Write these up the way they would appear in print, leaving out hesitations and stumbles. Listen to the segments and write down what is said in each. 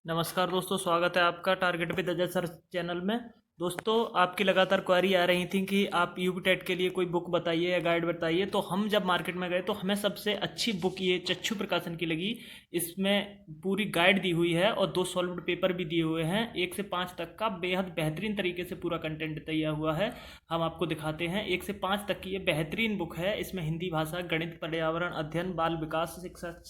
नमस्कार दोस्तों, स्वागत है आपका target with Ajay sir channel में। दोस्तों, आपकी लगातार क्वेरी आ रही थी कि आप यूपी टेट के लिए कोई बुक बताइए या गाइड बताइए। तो हम जब मार्केट में गए तो हमें सबसे अच्छी बुक ये चक्षु प्रकाशन की लगी। इसमें पूरी गाइड दी हुई है और 2 सॉल्व्ड पेपर भी दिए हुए हैं। 1 से 5 तक का बेहद बेहतरीन तरीके से पूरा कंटेंट तैयार हुआ है। हम आपको दिखाते हैं। 1 से 5 तक की ये बेहतरीन बुक है। इसमें हिंदी भाषा, गणित, पर्यावरण अध्ययन, बाल विकास,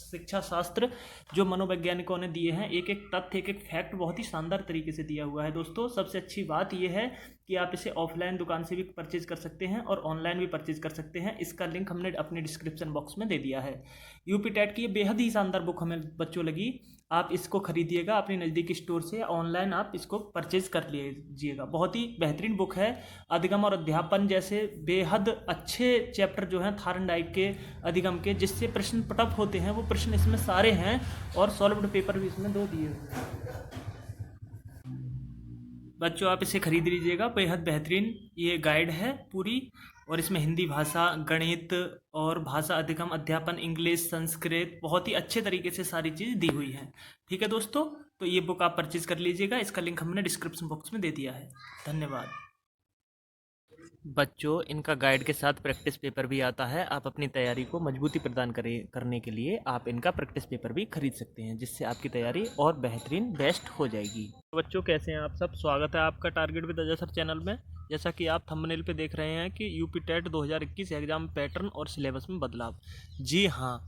शिक्षा शास्त्र जो मनोवैज्ञानिकों ने दिए हैं, एक एक तथ्य, एक एक फैक्ट बहुत ही शानदार तरीके से दिया हुआ है। दोस्तों, सबसे अच्छी बात यह है कि आप इसे ऑफलाइन दुकान से भी परचेज कर सकते हैं और ऑनलाइन भी परचेज कर सकते हैं। इसका लिंक हमने अपने डिस्क्रिप्शन बॉक्स में दे दिया है। यूपी टेट की ये बेहद ही शानदार बुक हमें बच्चों लगी। आप इसको खरीदिएगा अपने नज़दीकी स्टोर से, ऑनलाइन आप इसको परचेज कर लीजिएगा। बहुत ही बेहतरीन बुक है। अधिगम और अध्यापन जैसे बेहद अच्छे चैप्टर जो हैं थार्नडाइक के, अधिगम के, जिससे प्रश्न पटअप होते हैं, वो प्रश्न इसमें सारे हैं और सॉल्व्ड पेपर भी इसमें 2 दिए हुए हैं। बच्चों, आप इसे खरीद लीजिएगा। बेहद बेहतरीन ये गाइड है पूरी, और इसमें हिंदी भाषा, गणित और भाषा अधिगम, अध्यापन, इंग्लिश, संस्कृत बहुत ही अच्छे तरीके से सारी चीज़ दी हुई है। ठीक है दोस्तों, तो ये बुक आप परचेज कर लीजिएगा। इसका लिंक हमने डिस्क्रिप्शन बॉक्स में दे दिया है। धन्यवाद। बच्चों, इनका गाइड के साथ प्रैक्टिस पेपर भी आता है। आप अपनी तैयारी को मजबूती प्रदान करने के लिए आप इनका प्रैक्टिस पेपर भी खरीद सकते हैं, जिससे आपकी तैयारी और बेहतरीन बेस्ट हो जाएगी। तो बच्चों, कैसे हैं आप सब? स्वागत है आपका target with Ajay sir channel में। जैसा कि आप थंबनेल पे देख रहे हैं कि यूपी टेट 2021 एग्जाम पैटर्न और सिलेबस में बदलाव। जी हाँ,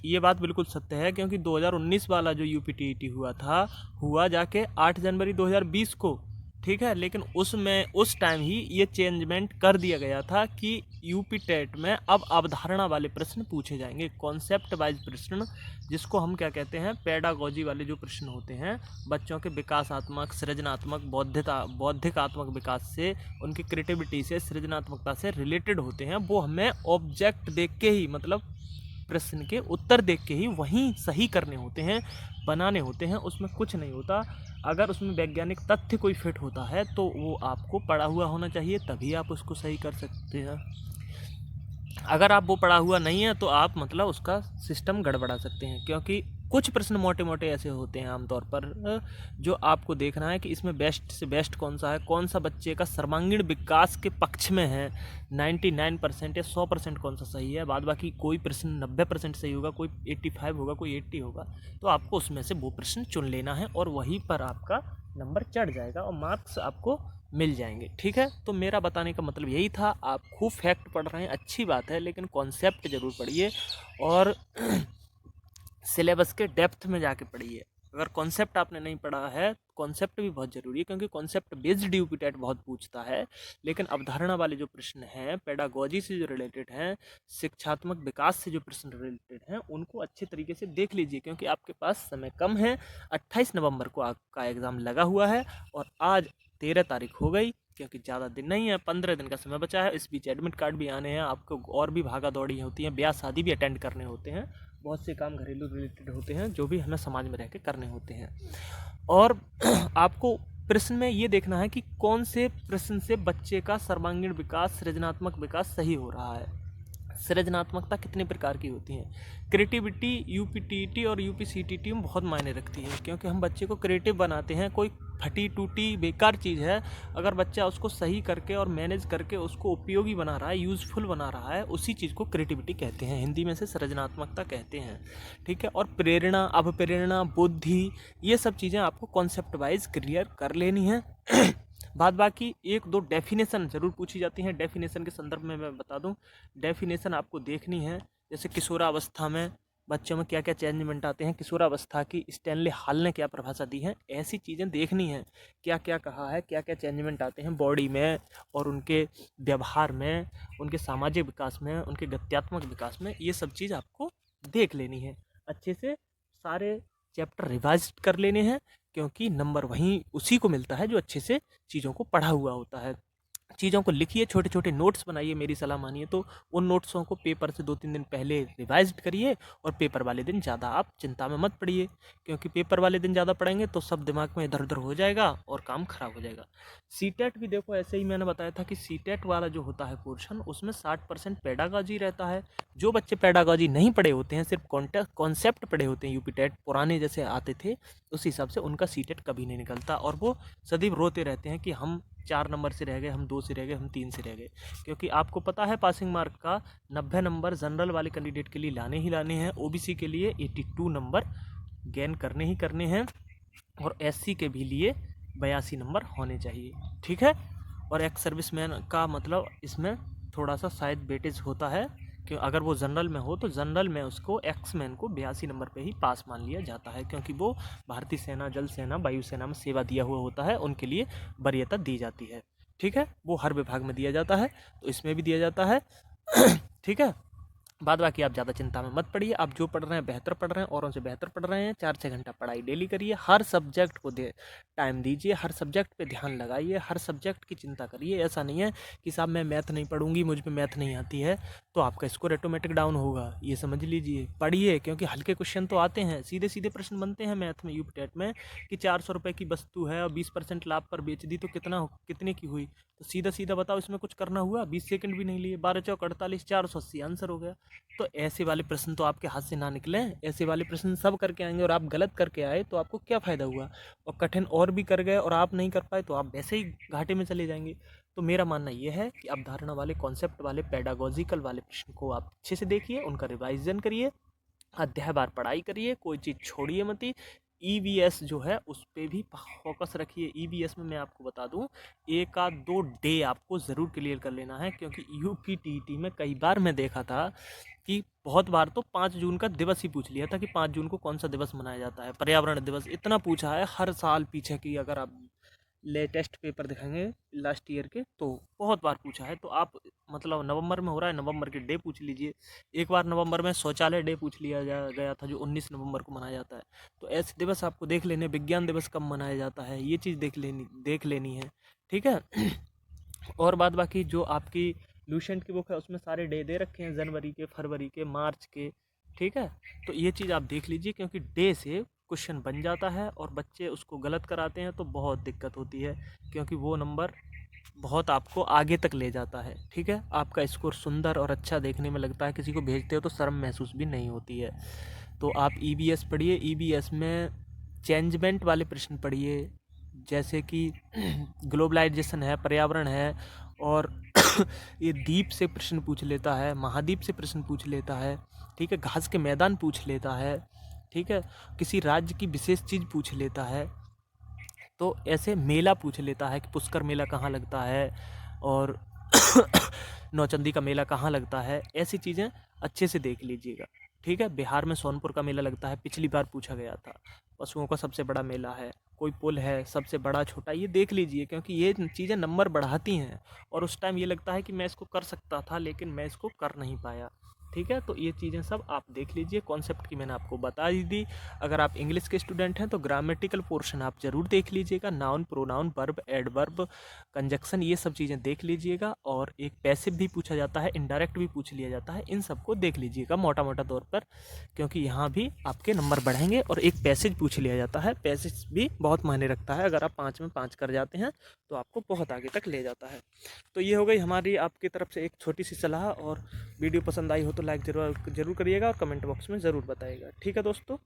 ये बात बिल्कुल सत्य है, क्योंकि 2019 वाला जो यूपी टीईटी हुआ जाके 8 जनवरी 2020 को। ठीक है, लेकिन उसमें उस टाइम ही ये चेंजमेंट कर दिया गया था कि यूपी टेट में अब अवधारणा वाले प्रश्न पूछे जाएंगे, कॉन्सेप्ट वाइज प्रश्न, जिसको हम क्या कहते हैं, पेडागोजी वाले जो प्रश्न होते हैं, बच्चों के विकासात्मक, सृजनात्मक, बौद्धिकात्मक विकास से, उनकी क्रिएटिविटी से, सृजनात्मकता से रिलेटेड होते हैं। वो हमें ऑब्जेक्ट देख के ही, मतलब प्रश्न के उत्तर देख के ही वहीं सही करने होते हैं, बनाने होते हैं। उसमें कुछ नहीं होता। अगर उसमें वैज्ञानिक तथ्य कोई फिट होता है तो वो आपको पढ़ा हुआ होना चाहिए, तभी आप उसको सही कर सकते हैं। अगर आप वो पढ़ा हुआ नहीं है तो आप मतलब उसका सिस्टम गड़बड़ा सकते हैं, क्योंकि कुछ प्रश्न मोटे मोटे ऐसे होते हैं आमतौर पर, जो आपको देखना है कि इसमें बेस्ट से बेस्ट कौन सा है, कौन सा बच्चे का सर्वांगीण विकास के पक्ष में है। 99% या 100% कौन सा सही है, बाद बाकी कोई प्रश्न 90% सही होगा, कोई 85 होगा, कोई 80 होगा। तो आपको उसमें से वो प्रश्न चुन लेना है और वहीं पर आपका नंबर चढ़ जाएगा और मार्क्स आपको मिल जाएंगे। ठीक है, तो मेरा बताने का मतलब यही था। आप खूब फैक्ट पढ़ रहे हैं, अच्छी बात है, लेकिन कॉन्सेप्ट ज़रूर पढ़िए और सिलेबस के डेप्थ में जाके पढ़िए। अगर कॉन्सेप्ट आपने नहीं पढ़ा है, कॉन्सेप्ट भी बहुत ज़रूरी है, क्योंकि कॉन्सेप्ट बेस्ड यूपी टेट बहुत पूछता है। लेकिन अवधारणा वाले जो प्रश्न हैं, पेडागोजी से जो रिलेटेड हैं, शिक्षात्मक विकास से जो प्रश्न रिलेटेड हैं, उनको अच्छे तरीके से देख लीजिए, क्योंकि आपके पास समय कम है। 28 नवंबर को आपका एग्ज़ाम लगा हुआ है और आज 13 तारीख हो गई, क्योंकि ज़्यादा दिन नहीं है, 15 दिन का समय बचा है। इस बीच एडमिट कार्ड भी आने हैं आपको, और भी भागा दौड़ी होती है, ब्याह शादी भी अटेंड करने होते हैं, बहुत से काम घरेलू रिलेटेड होते हैं जो भी हमें समाज में रह के करने होते हैं। और आपको प्रश्न में ये देखना है कि कौन से प्रश्न से बच्चे का सर्वांगीण विकास, सृजनात्मक विकास सही हो रहा है। सृजनात्मकता कितने प्रकार की होती है। क्रिएटिविटी यूपी टीईटी और यूपी सीटीटी में बहुत मायने रखती है, क्योंकि हम बच्चे को क्रिएटिव बनाते हैं। कोई फटी टूटी बेकार चीज़ है, अगर बच्चा उसको सही करके और मैनेज करके उसको उपयोगी बना रहा है, यूज़फुल बना रहा है, उसी चीज़ को क्रिएटिविटी कहते हैं, हिंदी में से सृजनात्मकता कहते हैं। ठीक है, और प्रेरणा, अभिप्रेरणा, बुद्धि, ये सब चीज़ें आपको कॉन्सेप्ट वाइज क्लियर कर लेनी है। बाद बाकी 1-2 डेफिनेशन ज़रूर पूछी जाती हैं। डेफिनेशन के संदर्भ में मैं बता दूं, डेफिनेशन आपको देखनी है। जैसे किशोरावस्था में बच्चों में क्या क्या चेंजमेंट आते हैं, किशोरावस्था की स्टैनली हॉल ने क्या परिभाषा दी है, ऐसी चीज़ें देखनी हैं। क्या क्या कहा है, क्या क्या चेंजमेंट आते हैं बॉडी में और उनके व्यवहार में, उनके सामाजिक विकास में, उनके गत्यात्मक विकास में, ये सब चीज़ आपको देख लेनी है। अच्छे से सारे चैप्टर रिवाइज कर लेने हैं, क्योंकि नंबर वहीं उसी को मिलता है जो अच्छे से चीज़ों को पढ़ा हुआ होता है। चीज़ों को लिखिए, छोटे छोटे नोट्स बनाइए, मेरी सलाह मानिए तो उन नोट्सों को पेपर से 2-3 दिन पहले रिवाइज करिए और पेपर वाले दिन ज़्यादा आप चिंता में मत पड़िए, क्योंकि पेपर वाले दिन ज़्यादा पढ़ेंगे तो सब दिमाग में इधर उधर हो जाएगा और काम खराब हो जाएगा। सीटेट भी देखो ऐसे ही मैंने बताया था कि सीटेट वाला जो होता है पोर्शन, उसमें 60% पेडागॉजी रहता है। जो बच्चे पेडागॉजी नहीं पढ़े होते हैं, सिर्फ कॉन्सेप्ट पढ़े होते हैं, यूपी टेट पुराने जैसे आते थे, उस हिसाब से उनका सीटेट कभी नहीं निकलता और वो सदैव रोते रहते हैं कि हम 4 नंबर से रह गए, हम 2 से रह गए, हम 3 से रह गए। क्योंकि आपको पता है पासिंग मार्क का 90 नंबर जनरल वाले कैंडिडेट के लिए लाने ही लाने हैं, ओबीसी के लिए 82 नंबर गेन करने ही करने हैं और एससी के भी लिए 82 नंबर होने चाहिए, ठीक है। और एक्स सर्विसमैन का मतलब इसमें थोड़ा सा शायद वेटेज होता है कि अगर वो जनरल में हो तो जनरल में उसको एक्स मैन को 82 नंबर पे ही पास मान लिया जाता है, क्योंकि वो भारतीय सेना, जल सेना, वायुसेना में सेवा दिया हुआ होता है, उनके लिए वरीयता दी जाती है, ठीक है। वो हर विभाग में दिया जाता है, तो इसमें भी दिया जाता है ठीक है। बाद बाकी आप ज़्यादा चिंता में मत पड़िए, आप जो पढ़ रहे हैं बेहतर पढ़ रहे हैं, औरों से बेहतर पढ़ रहे हैं। 4-6 घंटा पढ़ाई डेली करिए, हर सब्जेक्ट को टाइम दीजिए, हर सब्जेक्ट पे ध्यान लगाइए, हर सब्जेक्ट की चिंता करिए। ऐसा नहीं है कि साहब मैं मैथ नहीं पढ़ूंगी, मुझ पे मैथ नहीं आती है, तो आपका स्कोर ऑटोमेटिक डाउन होगा, ये समझ लीजिए। पढ़िए, क्योंकि हल्के क्वेश्चन तो आते हैं, सीधे सीधे प्रश्न बनते हैं मैथ में, यूपी टेट में, कि 400 रुपये की वस्तु है और 20% लाभ पर बेच दी तो कितने की हुई, तो सीधा सीधा बताओ इसमें कुछ करना हुआ, 20 सेकंड भी नहीं लिए, 12 चौक 48, 480 आंसर हो गया। तो ऐसे वाले प्रश्न तो आपके हाथ से ना निकले, ऐसे वाले प्रश्न सब करके आएंगे और आप गलत करके आए तो आपको क्या फ़ायदा हुआ, और कठिन और भी कर गए और आप नहीं कर पाए तो आप वैसे ही घाटे में चले जाएंगे। तो मेरा मानना ये है कि अवधारणा वाले, कॉन्सेप्ट वाले, पेडागोजिकल वाले प्रश्न को आप अच्छे से देखिए, उनका रिवाइजन करिए, अध्याय बार पढ़ाई करिए, कोई चीज़ छोड़िए मत ही। ईवीएस जो है उस पर भी फोकस रखिए। ईवीएस में मैं आपको बता दूं, 1 आध 2 डे आपको ज़रूर क्लियर कर लेना है, क्योंकि यूपी टीईटी में कई बार मैं देखा था कि बहुत बार तो 5 जून का दिवस ही पूछ लिया था कि 5 जून को कौन सा दिवस मनाया जाता है, पर्यावरण दिवस, इतना पूछा है हर साल पीछे की। अगर आप लेटेस्ट पेपर दिखाएंगे लास्ट ईयर के तो बहुत बार पूछा है, तो आप मतलब नवंबर में हो रहा है, नवंबर के डे पूछ लीजिए। एक बार नवंबर में शौचालय डे पूछ लिया गया था, जो 19 नवंबर को मनाया जाता है। तो ऐसे दिवस आपको देख लेने, विज्ञान दिवस कब मनाया जाता है, ये चीज़ देख लेनी है, ठीक है और बाद बाकी जो आपकी लूसेंट की बुक है उसमें सारे डे दे रखे हैं, जनवरी के, फरवरी के, मार्च के, ठीक है। तो ये चीज़ आप देख लीजिए, क्योंकि डे से क्वेश्चन बन जाता है और बच्चे उसको गलत कराते हैं तो बहुत दिक्कत होती है, क्योंकि वो नंबर बहुत आपको आगे तक ले जाता है, ठीक है। आपका स्कोर सुंदर और अच्छा देखने में लगता है, किसी को भेजते हो तो शर्म महसूस भी नहीं होती है। तो आप ईवीएस पढ़िए, ईवीएस में चेंजमेंट वाले प्रश्न पढ़िए, जैसे कि ग्लोबलाइजेशन है, पर्यावरण है, और ये द्वीप से प्रश्न पूछ लेता है, महाद्वीप से प्रश्न पूछ लेता है, ठीक है, घास के मैदान पूछ लेता है, ठीक है, किसी राज्य की विशेष चीज़ पूछ लेता है, तो ऐसे मेला पूछ लेता है कि पुष्कर मेला कहाँ लगता है और नौचंदी का मेला कहाँ लगता है, ऐसी चीज़ें अच्छे से देख लीजिएगा, ठीक है। बिहार में सोनपुर का मेला लगता है, पिछली बार पूछा गया था। पशुओं का सबसे बड़ा मेला है, कोई पुल है सबसे बड़ा छोटा, ये देख लीजिए, क्योंकि ये चीज़ें नंबर बढ़ाती हैं और उस टाइम ये लगता है कि मैं इसको कर सकता था लेकिन मैं इसको कर नहीं पाया, ठीक है। तो ये चीज़ें सब आप देख लीजिए, कॉन्सेप्ट की मैंने आपको बता ही दी। अगर आप इंग्लिश के स्टूडेंट हैं तो ग्रामेटिकल पोर्शन आप ज़रूर देख लीजिएगा, noun, pronoun, verb, adverb, conjunction, ये सब चीज़ें देख लीजिएगा। और एक पैसिव भी पूछा जाता है, इनडायरेक्ट भी पूछ लिया जाता है, इन सबको देख लीजिएगा मोटा मोटा तौर पर, क्योंकि यहाँ भी आपके नंबर बढ़ेंगे। और एक पैसेज पूछ लिया जाता है, पैसेज भी बहुत मायने रखता है, अगर आप 5 में 5 कर जाते हैं तो आपको बहुत आगे तक ले जाता है। तो ये हो गई हमारी आपकी तरफ से एक छोटी सी सलाह, और वीडियो पसंद आई हो तो लाइक जरूर करिएगा और कमेंट बॉक्स में ज़रूर बताइएगा, ठीक है दोस्तों।